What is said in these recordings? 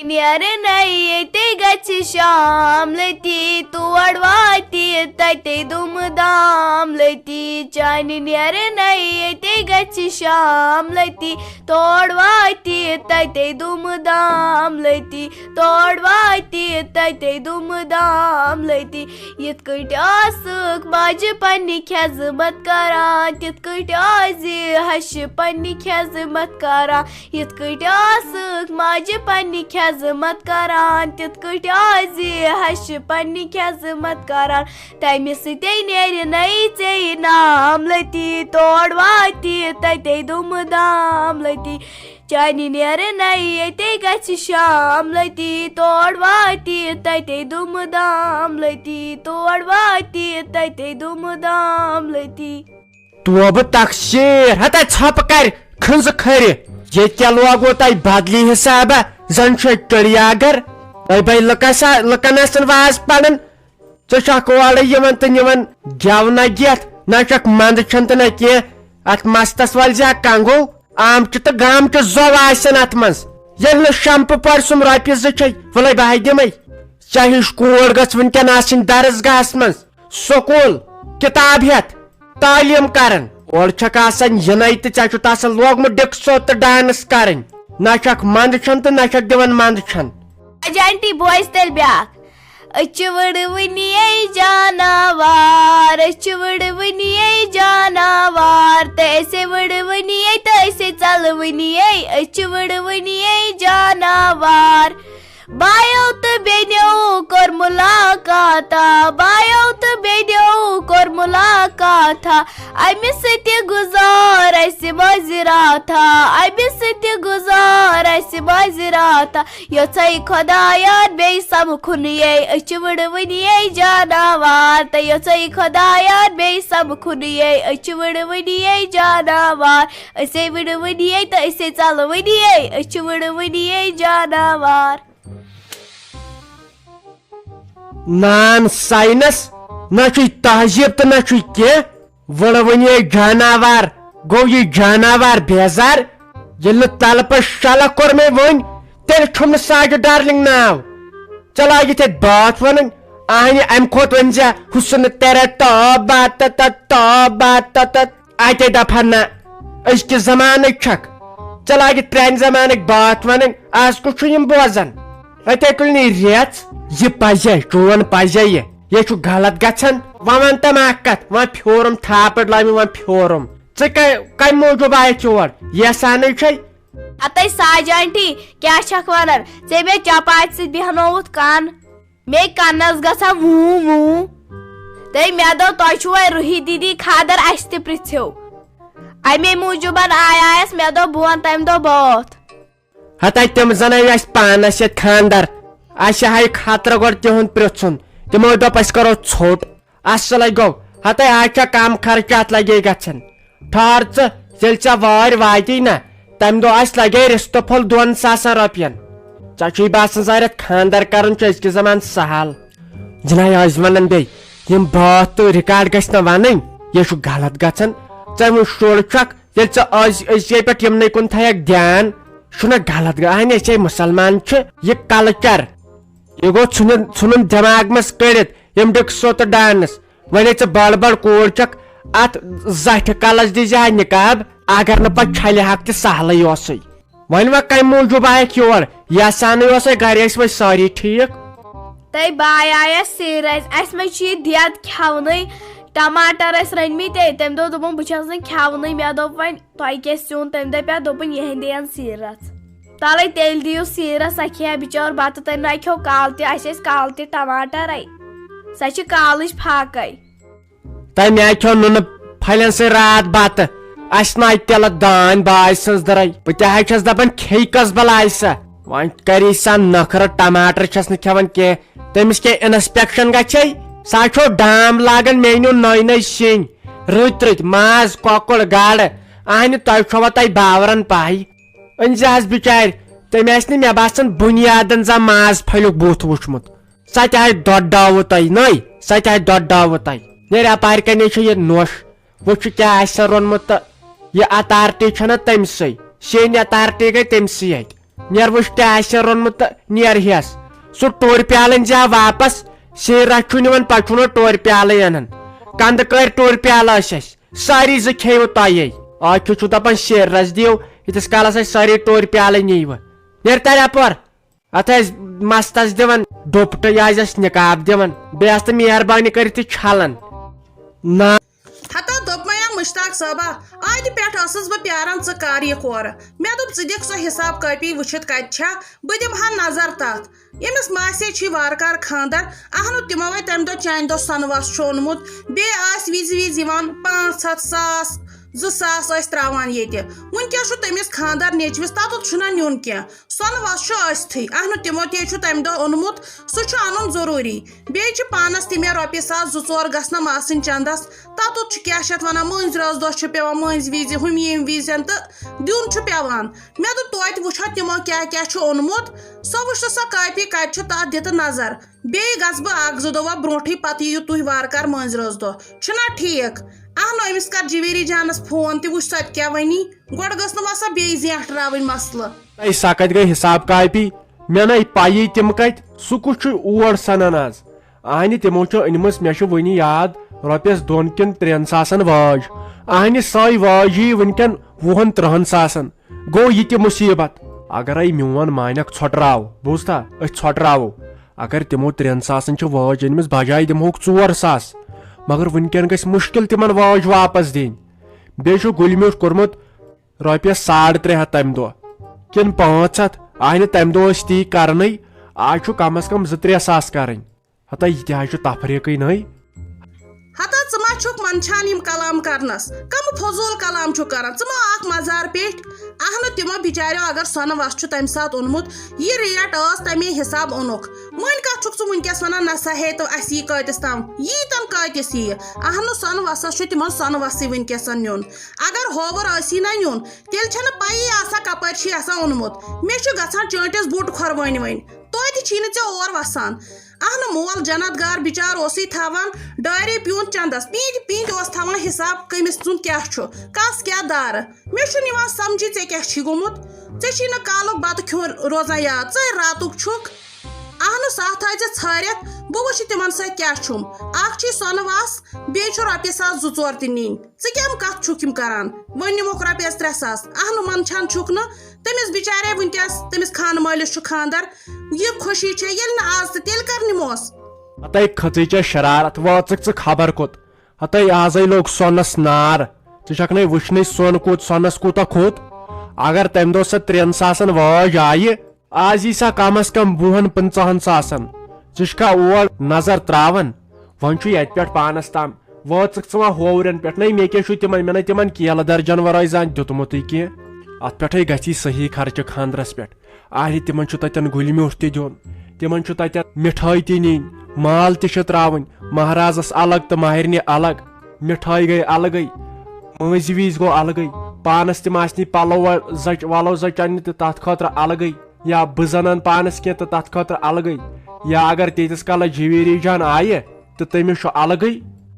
نیرنے تے گژھِ شام لتی تور واتی تتے دم دام لتی چانہِ نیرنے تے گژھِ شام لتی تور واتی تتے دم دام لتی تور واتی تتے دم دام لتی یِتھ کٔٹھۍ آسٕکھ ماجہِ پننہِ خٮ۪زمت کران تِتھ کٔٹھۍ آسہِ ہشہِ پننہِ خٮ۪زمت کران یِتھ کٔٹھۍ آسٕکھ ماجہِ پننہِ خٮ۪زمت کران تِتھ کٔٹھۍ آسہِ ہشہِ پننہِ خٮ۪زمت کران تمہِ سۭتے نیرِ نَیہِ ژےٚ نام لتی تور واتی تتے دم دام لتی چانہِ نیرنے تے گژھِ شام لتی تور واتی تتے دم دام لتی تور واتی تتے دم دام لتی توبہٕ تقسیٖر ہتا ژھۄپہٕ کرِ کھٕنزٕ کھرِ ییٚتہِ کیٛاہ لوگوٕ تۄہہِ بدلی حسابہ زن چھُ ٹٔڑیا گر تۄہہِ بے لُکن ٲسن واز پران ژٕ چھکھ اورٕ یِوان تہٕ نِوان گٮ۪و نہ گٮ۪تھ نہ چھکھ منٛدٕ چھُنہٕ تہٕ نہ کینٛہہ اتھ مستس ول زِ کنگو آمچہِ تہٕ گامچہِ زو آسن اتھ منٛز ییٚلہِ نہٕ شمپہٕ پرسُم رۄپیہِ زٕ چھے وَلے بہے دِمے ژےٚ ہِش کوٗر گٔژھ وٕنکٮ۪ن آسٕنۍ درسگاہس منٛز سکوٗل کِتاب ہٮ۪تھ تعلیٖم کران اورٕ چھکھ آسان یِنَے تہٕ ژےٚ چھُتھ آسان لوگمُت ڈِکسو تہٕ ڈانس کرٕنۍ نہ چھکھ منٛدٕ چھن تہٕ نہ چھکھ دِوان منٛدٕ چھن آنٹی بوز تیٚلہِ بیٛاکھ أسۍ چھِ وٕڑوٕنی جاناوار أسۍ چھِ وٕڑوٕنی جاناوار تہٕ أسے وٕڑوٕنی تہٕ أسے ژلوٕنی أسۍ چھِ وٕڑوٕنی جاناوار بایو تہٕ بیٚنیو کوٚر مُلاقاتا بایو تہٕ بیٚنیو کوٚر مُلاقاتا امہِ سۭتۍ گُزار اسہِ مٲنٛزِ راتھا امہِ سۭتۍ گُزار اسہِ مٲنٛزِ راتھا یوٚژھے خۄدایان بیٚیہِ سمکھُنٕے أسۍ چھِ وٕڑوٕنی جاناوار تہٕ یوٚژھے خۄدایان بیٚیہِ سمکھُنٕے أسۍ چھِ وٕڑوٕنی جاناوار أسے وٕڑوٕنی تہٕ أسے ژلوٕنی أسۍ چھِ وٕڑوٕنی جاناوار نان ساینس نہ چھُے تہذیٖب تہٕ نہ چھُے کینٛہہ وٕڑوٕنی جاناوار گوٚو یہِ جاناوار بیزار ییٚلہِ نہٕ تلہٕ شلکھ کوٚر مےٚ وۄنۍ تیٚلہِ چھُم نہٕ ساجہِ ڈارلِنگ ناو ژےٚ لاگِتھ ییٚتہِ باتھ وَنٕنۍ اہنہِ امہِ کھۄتہٕ ؤنۍ زِ حُسن تیرا توبہ توبہ اتے دپہا نہ أزکہِ زمانٕکۍ چھکھ ژےٚ لاگِتھ پرانہِ زمانٕکۍ باتھ وَنٕنۍ آز کُس چھُ یِم بوزان اتے تُلنی ریژ یہِ پزے چون پزے یہِ چھُ غلط گژھان وۄنۍ ون تم اکھ کتھ وۄنۍ پھیورُم تھاپڑ لامہِ وۄنۍ پھیورُم ژٕ کمہِ موٗجوٗب آیکھ یور یژھانٕے چھے اتے ساج آنٹی کیٛاہ چھکھ ونان ژےٚ مےٚ چپاتہِ سۭتۍ بیہنووُتھ کن مے کنس گژھان ووٗ ووٗ تہٕ مےٚ دوٚپ تۄہہِ چھُو وۄنۍ روحی دیدی خاندر اسہِ تہِ پرژھِو امے موٗجوٗبن آیس مےٚ دوٚپ بہٕ ونہٕ تمہِ دۄہ بٲتھ ہتا تِم زن اسہِ پانس یتھ خاندر اسہِ ہایہِ خطرٕ گۄڈٕ تِہُنٛد پرژھُن تِمو دوٚپ أسۍ کرو ژھوٚٹ اصلے گوٚو ہتا آز چھا کم خرچات لگے گژھان ٹھہر ژٕ ییٚلہِ ژےٚ وارِ واتی نہ تمہِ دۄہ اسہِ لگے رِستہٕ پھوٚل 2,000 رۄپین ژےٚ چھُے باسان ظٲہرت خاندر کرُن چھُ أزکہِ زمانہٕ سہل جناب ٲسۍ ونان بیٚیہِ یِم بٲتھ تہٕ رِکاڈ گژھِ نہٕ ونٕنۍ یہِ چھُ غلط گژھان ژےٚ وۄنۍ شُر چھکھ ییٚلہِ ژٕ أزکہِ پٮ۪ٹھ یِمنٕے کُن تھایکھ دھیان چھُنہ غلط اہنہِ أسے مُسلمان چھِ یہِ کلچر یہِ گوٚو ژھُنُن دٮ۪ماغ منٛز کٔڑِتھ یِم ڈِکسو تہٕ ڈانس وۄنۍ ژٕ بڑ بڑ کوٗر چھکھ اتھ زٹھِ کلس دِزِ ہا نِقاب اگر نہٕ پتہٕ چھلہِ ہاکھ تہِ سہلٕے اوسُے وۄنۍ وۄنۍ کمہِ موٗجوٗب آیکھ یور یژھانٕے اوسے گرِ ٲسۍ وۄنۍ سٲری ٹھیٖک تۄہہِ باے آیس سیٖر اسہِ ما چھُ یہِ دٮ۪د کھٮ۪ونٕے ٹماٹر ٲسۍ رٔنمٕتۍ تٔمۍ دوٚپ دوٚپُن بہٕ چھس نہٕ کھٮ۪ونٕے مےٚ دوٚپ وۄنۍ تۄہہِ کیٛاہ سیُن تٔمۍ دپیٛاو دوٚپُن یِہنٛدِ یَن سیٖرس تلے تیٚلہِ دِیِو سیٖرس سۄ کھیٚیا بِچٲر بتہٕ تٔمۍ رکھیو کالہٕ تہِ اسہِ ٲسۍ کالہٕ تہِ ٹماٹرے سۄ چھِ کالٕچ فاقے تمہِ آیہِ کھیوٚو نُنہٕ پھلٮ۪ن سۭتۍ رات بتہٕ اسہِ ناے تِلہٕ دانۍ باے سٕنٛز درے بہٕ تہِ حظ چھس دپان کھیٚیہِ کس بلاے سۄ وۄنۍ کری سا نخرٕ ٹماٹر چھس نہٕ کھٮ۪وان کینٛہہ تٔمِس کیٛاہ انسپیکشن گژھے سۄ چھو ڈام لاگان مےٚ أنِو نٔے سِنۍ رٕتۍ ماز کۄکُر گاڈٕ اہنہِ تۄہہِ چھوا تۄہہِ باورن پاے أنۍ زِ حظ بِچارِ تٔمۍ آسہِ نہٕ مےٚ باسان بُنیادن زن ماز پھلیُک بُتھ وٕچھمُت سۄ تہِ حظ دۄدڈٲوٕ تۄہہِ نٔے سۄ تہِ حظ دۄدڈٲوٕ تۄہہِ نیرِ اپارِ کنے چھُ یہِ نوٚش وٕچھ کیٛاہ آسہِ روٚنمُت تہٕ یہِ اتارٹی چھنہ تٔمسٕے شیٚنۍ اتارٹی گٔے تٔمسٕے اتہِ نیر وٕچھ تہِ آسہِ روٚنمُت تہٕ نیر ہیس سُہ ٹوٗرِ پیالن زا واپس شیٖرا چھُ نِوان پتہٕ چھُنہٕ ٹوٗرِ پیالے انان کنٛدٕ کٔرۍ ٹوٗرِ پیالہٕ ٲسۍ اسہِ سٲری زٕ کھیٚیِو تۄہے آز چھُ دپان شیٖرس دِیِو ییٖتِس کالس اسہِ سٲری ٹوٗرِ پیالے نیٖوٕ نیر تر اپور اتھ ٲسۍ مستس دِوان دُپٹہٕ یہِ ٲسۍ اسہِ نقاب دِوان بیٚیہِ ٲس تہٕ مہربٲنی کٔرِتھ یہِ چھلان نہ ہتا دوٚپ مےٚ یا مشتاق صٲبا آدِ پٮ۪ٹھ ٲسٕس بہٕ پیاران ژٕ کر یہِ کورٕ مےٚ دوٚپ ژٕ دِکھ سۄ حساب کٲپی وٕچھِتھ کتہِ چھا بہٕ دِمہٕ ہا نظر تتھ ییٚمِس ماسے چھی وارٕ کار خاندر اہنو تِمو وے تمہِ دۄہ چانہِ دۄہ سۄنہٕ وس چھُ اوٚنمُت بیٚیہِ آسہِ وِزِ وِزِ یِوان 500 ساس 2,000 ٲسۍ تراوان ییٚتہِ وٕنکیٚس چھُ تٔمِس خاندر نیچوِس تتُتھ چھُنہ نیُن کینٛہہ سۄنہٕ وس چھُ ٲستھٕے اہنو تِمو تے چھُ تمہِ دۄہ اوٚنمُت سُہ چھُ انُن ضروٗری بیٚیہِ چھِ پانس تہِ مےٚ رۄپیہِ ساس 2-4 گژھنم آسٕنۍ چندس تتُتھ چھُ کیاہ چھِ اتھ ونان مٲنٛزِ رٲژ دۄہ چھُ پیٚوان مٲنٛزِ وِزِ ہُمہِ ییٚمہِ وِزِ تہٕ دیُن چھُ پیٚوان مےٚ دوٚپ توتہِ وٕچھو تِمو کیاہ کیاہ چھُ اوٚنمُت سۄ وٕچھ سۄ کاپی کتہِ چھُ تتھ دِتہٕ نظر بیٚیہِ گژھٕ بہٕ 1-2 دۄہ برونٛٹھٕے پتہٕ یِیِو تُہۍ وارٕ کار مٲنٛزِ رٲژ دۄہ چھُنہ ٹھیٖک اہنو أمِس کر جویری جانس فون تہِ وٕچھ سۄ تہِ کیاہ ونی گۄڈٕ گٔژھ نہٕ وۄنۍ سۄ بیٚیہِ زیٹھراوٕنۍ مسلہٕ سۄ کتہِ گٔے حساب کاپی مےٚ نَے پایی تِم کتہِ سُہ کُس چھُ اور سنان آز اہنہِ تِمو چھُ أنمٕژ مےٚ چھُ وُنہِ یاد رۄپیس 2 کِنہٕ 3 ساسن واج اہنہِ سۄے واج یی وٕنکٮ۪ن 20-30 ساسن گوٚو یہِ تہِ مُصیبت اگرے میون مانیکھ ژھۄٹراو بوٗزتھا أسۍ ژھۄٹراوو اگر تِمو 3 ساسن چھِ واج أنمٕژ بجاے دِمہوکھ 4 ساس مگر وٕنکٮ۪ن گژھِ مُشکِل تِمن واج واپس دِنۍ بیٚیہِ چھُ گُلہِ میوٗٹھ کوٚرمُت رۄپیس 350 تمہِ دۄہ کِنہٕ 500 اہنہِ تمہِ دۄہ ٲسۍ تی کرنٕے آز چھُ کم از کم 2-3 ساس کرٕنۍ ہتا یہِ تہِ حظ چھُ تفریٖقٕے نٔے ہتا ژٕ ما چھُکھ منٛدچھان یِم کلام کرنس کم فضوٗل کلام چھُ کران ژٕ ما اکھ مزار پیٹھ اہنو تِمو بِچاریو اگر سۄنہٕ وس چھُ تمہِ ساتہٕ اوٚنمُت یہِ ریٹ ٲس تمے حساب اوٚنُکھ وۄنۍ کتھ چھُکھ ژٕ وٕنکیٚس ونان نہ سا ہے تہٕ اسہِ یی کۭتِس تام ییٖتن کۭتِس ییہِ اہنو سۄنہٕ وسس چھُ تِمن سۄنہٕ وسٕے وٕنکیٚس نیُن اگر ہوور ٲسی نہ نیُن تیٚلہِ چھنہٕ پیی آسان کپٲرۍ چھُ آسان اوٚنمُت مےٚ چھُ گژھان چٲنٹِس بُٹ کھۄروٕنۍ وۄنۍ توتہِ چھی نہٕ ژےٚ اور وسان اہنہٕ مول جنت گار بِچار اوسُے تھاوان ڈٲرے پیوٗنت چندس پیٖنتہِ پیٖنتہِ اوس تھاوان حساب کٔمِس سُنٛد کیاہ چھُ کس کیاہ دارٕ مےٚ چھُنہٕ یِوان سمجھی ژےٚ کیاہ چھی گوٚمُت ژےٚ چھی نہٕ کالُک بتہٕ کھیوٚن روزان یاد ژٕ راتُک چھُکھ اہنہٕ ساتھ تھٲیزِ ژھٲرِتھ بہٕ وٕچھِ تِمن سۭتۍ کیاہ چھُم اکھ چھی سۄنہٕ وس بیٚیہِ چھُ رۄپیہِ ساس 2-4 تہِ نِنۍ ژٕ کیٛاہ کتھ چھُکھ یِم کران وۄنۍ نِموکھ رۄپیس 3 ساس اہنہٕ منٛدچھان چھُکھ نہٕ تٔمِس بِچارے وٕنکیٚس تٔمِس خانہٕ مٲلِس چھُ خاندر یہِ خوشی چھےٚ ییٚلہِ نہٕ آز تہٕ تیٚلہِ کر نِموس ہتے کھژٕے ژےٚ شرارت وٲژٕکھ ژٕ خبر کوٚت ہتے آزے لوگ سۄنس نار ژٕ چھکھ نَے وٕچھنٕے سۄن کوٚت سۄنس کوٗتاہ کھوٚت اگر تمہِ دۄہ سۄ 3 ساسن واج آیہِ آز یی سا کم از کم 20-50 ساسن ژٕ چھکھا اور نظر تراوان وۄنۍ چھُ ییٚتہِ پٮ۪ٹھ پانس تام وٲژٕکھ ژٕ وۄنۍ ہوورٮ۪ن پٮ۪ٹھ نَے مےٚ کیٛاہ چھُ تِمن مےٚ نَے تِمن کیلہٕ درجن ورٲے زانٛہہ دیُتمُتٕے کینٛہہ اتھ پٮ۪ٹھے گژھی صحیح خرچہٕ خاندرس پٮ۪ٹھ آہہِ تِمن چھُ تتٮ۪ن گُلہِ میوٗٹھ تہِ دیُن تِمن چھُ تتٮ۪ن مِٹھٲے تہِ نِنۍ مال تہِ چھِ تراوٕنۍ مہرازس الگ تہٕ ماہرنہِ الگ مِٹھٲے گٔے الگٕے مٲنٛزِ وِزِ گوٚو الگٕے پانس تِم آسنہِ پلو ولو زچ اننہِ تہٕ تتھ خٲطرٕ الگٕے یا بہٕ زنان پانس کینٛہہ تہٕ تتھ خٲطرٕ الگٕے یا اگر تیٖتِس کالس جویری جان آیہِ تہٕ تٔمِس چھُ الگٕے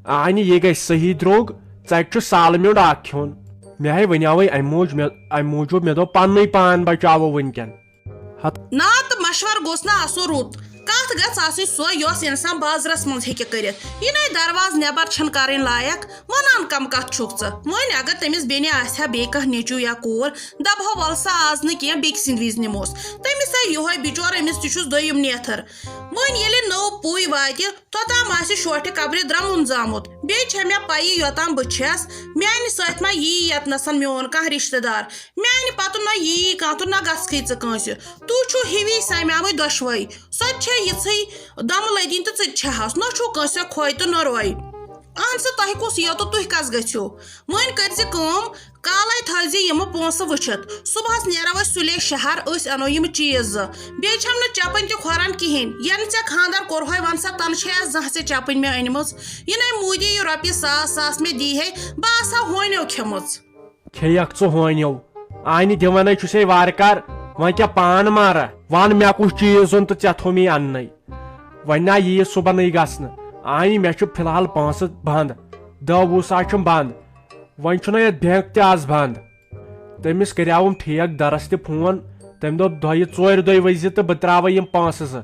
اہنہِ یہِ گژھِ صحیح درٛوگ ژکہِ چھُ سالہٕ میوٚنٛڈ اکھ کھیوٚن مےٚ ہے ونیاوے امہِ موٗجوٗب مےٚ دوٚپ پننُے پان بچاوو وٕنکٮ۪ن نا تہٕ مشور گوٚژھ نہٕ آسُن رُت کتھ گژھِ آسٕنۍ سۄ یۄس انسان بازرس منٛز ہیٚکہِ کٔرِتھ یِنَے درواز نٮ۪بر چھنہٕ کرٕنۍ لایق ونان کم کتھ چھُکھ ژٕ وۄنۍ اگر تٔمِس بیٚنہِ آسہِ ہا بیٚیہِ کانٛہہ نیٚچوٗ یا کوٗر دپہو ول سا آز نہٕ کینٛہہ بیٚکہِ سٕنٛدِ وِزِ نِموس تٔمِس ہے یِہوے بِچور أمِس تہِ چھُس دوٚیِم نیتھر وۄنۍ ییٚلہِ نٔو پُے واتہِ توٚتام آسہِ شوٹھِ قبرِ درٛمُن زامُت بیٚیہِ چھےٚ مےٚ پیی یوٚتام بہٕ چھَس میانہِ سۭتۍ ما یی یتنسن میون کانٛہہ رشتہٕ دار میانہِ پتہٕ نہ یی کانٛہہ تہٕ نہ گژھکھٕے ژٕ کٲنٛسہِ تُہۍ چھِو ہِوی سمیٛامٕتۍ دۄشوے سۄ تہِ چھےٚ یِژھٕے دمہٕ لٔدِنۍ تہٕ ژٕ تہِ چھہس نہ چھُو کٲنٛسہِ کھوے تہٕ نہ روے اہن سا تۄہہِ کُس یِیو تہٕ تُہۍ کس گٔژھِو وۄنۍ کٔرزِ کٲم کالے تھٲیزِ یِمہٕ پونٛسہٕ وٕچھِتھ صبحس نیرو أسۍ سُلے شہر أسۍ انو یِم چیٖز بیٚیہِ چھم نہٕ چپٕنۍ تہِ کھۄران کِہینۍ ینہٕ ژےٚ خاندر کوٚرہوے ون سا تنہٕ زانٛہہ ژےٚ چپٕنۍ مےٚ أنمٕژ یِنَے موٗدی یہِ رۄپیہِ 1,000 مےٚ دی ہے بہٕ آسہٕ ہا ہونیو کھیٚمٕژ کھیٚیکھ ژٕ ہونیو آنہِ دِوانٕے چھُسے وارٕ کار وۄنۍ کیٛاہ پان مارا ون مےٚ کُس چیٖز اوٚن تہٕ ژےٚ تھوٚومے اننٕے وۄنۍ نا ییٖیہِ صُبحنٕے گژھنہٕ آنہِ مےٚ چھُ فِلحال پونٛسہٕ بنٛد 10-20 ساس چھُم بنٛد وۄنۍ چھُنہ یتھ بینٛک تہِ آز بنٛد تٔمِس کریاوُم ٹھیک درس تہِ فون تم دوٚپ دۄیہِ ژورِ دۄہہِ ؤسۍ زِ تہٕ بہٕ ترٛاوَے یِم پونٛسہٕ زٕ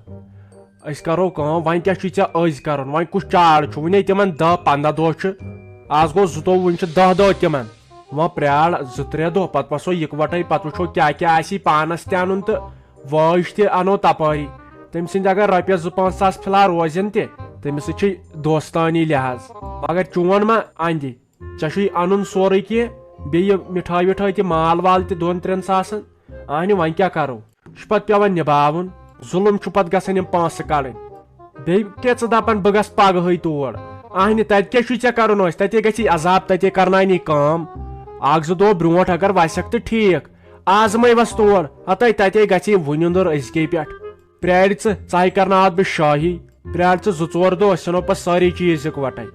أسۍ کرو کٲم وۄنۍ کیٛاہ چھُے ژےٚ أزۍ کرُن وۄنۍ کُس چاڑ چھُ وُنے تِمن 10-15 دۄہ چھُ آز گوٚو 22 وُنہِ چھِ 10 دۄہ تِمن وۄنۍ پرٛار 2-3 دۄہ پتہٕ وسو یِکوٹے پتہٕ وٕچھو کیٛاہ آسی پانس تہِ انُن تہٕ وٲج تہِ انو تپٲری تٔمۍ سٕنٛدۍ اگر رۄپیس 2-5 ساس فِلحال روزن تہِ تٔمِس سۭتۍ چھُے دوستٲنی لحاظ مگر چون ما اندِ ژےٚ چھُے انُن سورُے کینٛہہ بیٚیہِ مِٹھٲے وِٹھٲے تہِ مال وال تہِ 2-3 ساسن اہنہِ وۄنۍ کیٛاہ کرو یہِ چھُ پتہٕ پیٚوان نِباوُن ظُلُم چھُ پتہٕ گژھان یِم پونٛسہٕ کڑٕنۍ بیٚیہِ کیٛاہ ژٕ دپان بہٕ گژھٕ پگہٕے تور اہنہِ تتہِ کیٛاہ چھُے ژےٚ کرُن ٲسۍ تتے گژھی عذاب تتے کرناونی کٲم 1-2 دۄہ برونٛٹھ اگر وسکھ تہٕ ٹھیٖک آز مے وس تور ہتے تتے گژھی وُنِنٛدُر أزکے پٮ۪ٹھ پرٛارِ ژٕ کرناوتھ بہٕ شٲہی پرٛار ژٕ 2-4 دۄہ أسۍ انو پتہٕ سٲری چیٖز یِکوٹے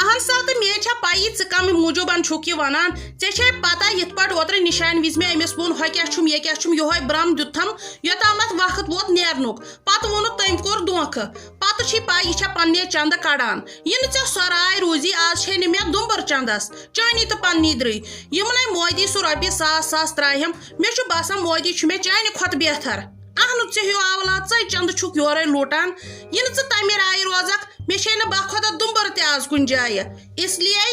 اہن سا تہٕ مےٚ چھا پایی ژٕ کمہِ موٗجوٗبن چھُکھ یہِ ونان ژےٚ چھے پتہ یِتھ پٲٹھۍ اوترٕ نِشانہِ وِزِ مےٚ أمِس ووٚن ہۄ کیٛاہ چھُم یہِ کیٛاہ چھُم یِہوے برٛم دیُتتھم یوٚتامتھ وقت ووت نیرنُک پتہٕ ووٚنُکھ تٔمۍ کوٚر دھوکہٕ پتہٕ چھی پاے یہِ چھا پننے چندٕ کڑان یہِ نہٕ ژےٚ سۄ راے روٗزی آز چھے نہٕ مےٚ دُمبر چندس چٲنی تہٕ پننی درٕے یِمنٕے مودی سُہ رۄپیہِ 100 تراہم مےٚ چھُ باسان مودی چھُ مےٚ چانہِ کھۄتہٕ بہتر اہنُ ژےٚ ہیوٗ اولاد ژَے چندٕ چھُکھ یورے لوٗٹان یہِ نہٕ ژٕ تمہِ رایہِ روزکھ مےٚ چھے نہٕ باکھۄتہ دُمبر تہِ آز کُنہِ جایہِ اسلیے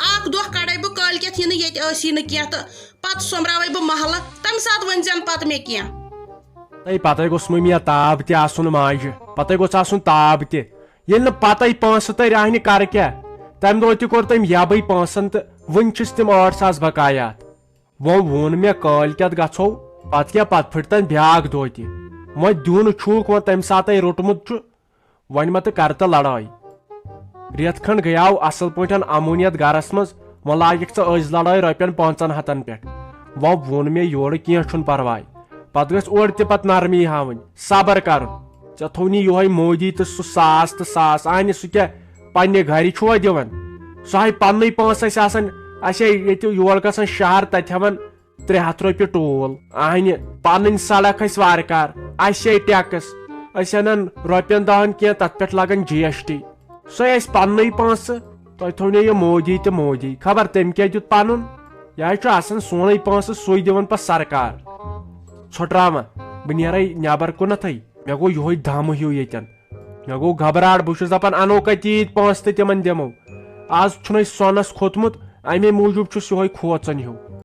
اکھ دۄہ کڑے بہٕ کٲلکٮ۪تھ یہِ نہٕ ییٚتہِ ٲسی نہٕ کینٛہہ تہٕ پتہٕ سوٚمبراوے بہٕ محلہٕ تمہِ ساتہٕ ؤنۍزٮ۪ن پتہٕ مےٚ کینٛہہ پتے گوٚژھ مٔمی تاب تہِ آسُن ماجہِ پتے گوٚژھ آسُن تاب تہِ ییٚلہِ نہٕ پتے پونٛسہٕ تٔرۍ اہنہِ کرٕ کیٛاہ تمہِ دۄہ تہِ کوٚر تٔمۍ یبٕے پونٛسن تہٕ وُنہِ چھِس تِم 8 ساس بقایات وۄنۍ ووٚن مےٚ کٲلکٮ۪تھ گژھو پتہٕ کیٛاہ پتہٕ پھٕٹتن بیٛاکھ دۄہ تہِ وۄنۍ دیُن چھُکھ وۄنۍ تمہِ ساتہٕ روٚٹمُت چھُ وۄنۍ مہ تہٕ کر تہٕ لڑٲے رٮ۪تھ کھنٛڈ گٔیاو اصل پٲٹھۍ اموٗنیت گرس منٛز وۄنۍ لاگکھ ژٕ أزۍ لڑٲے رۄپین 500 پٮ۪ٹھ وۄنۍ ووٚن مےٚ یورٕ کینٛہہ چھُنہٕ پرواے پتہٕ گژھِ اورٕ تہِ پتہٕ نرمی ہاوٕنۍ صبر کرُن ژےٚ تھوٚونی یِہوے مودی تہٕ سُہ 100 تہٕ 100 اہنہِ سُہ کیٛاہ پننہِ گرِ چھُوا دِوان سُہ ہاے پننُے پونٛسہٕ ٲسۍ آسان اسے ییٚتہِ یور گژھان شہر تتہِ ہٮ۪وان 300 رۄپیہِ ٹوٗل اہنہِ پنٕنۍ سڑک ٲسۍ وارٕ کار اسے ٹیکٕس أسۍ انان رۄپین 10 کینٛہہ تتھ پٮ۪ٹھ لگان GST سۄے ٲسۍ پننُے پونٛسہٕ تۄہہِ تھوٚونو یہِ مودی تہٕ مودی خبر تٔمۍ کیٛاہ دیُت پنُن یہِ چھُ آسان سونُے پونٛسہٕ سُے دِوان پتہٕ سرکار ژھۄٹراوان بہٕ نیرے نٮ۪بر کُنتھے مےٚ گوٚو یِہوے دھامہٕ ہیوٗ ییٚتٮ۪ن مےٚ گوٚو گھبراہٹ بہٕ چھُس دپان انو کتہِ تیٖتۍ پونٛسہٕ تہٕ تِمن دِمو آز چھُنے سۄنس کھوٚتمُت امے موٗجوٗب چھُس یِہوے کھوژان ہیوٗ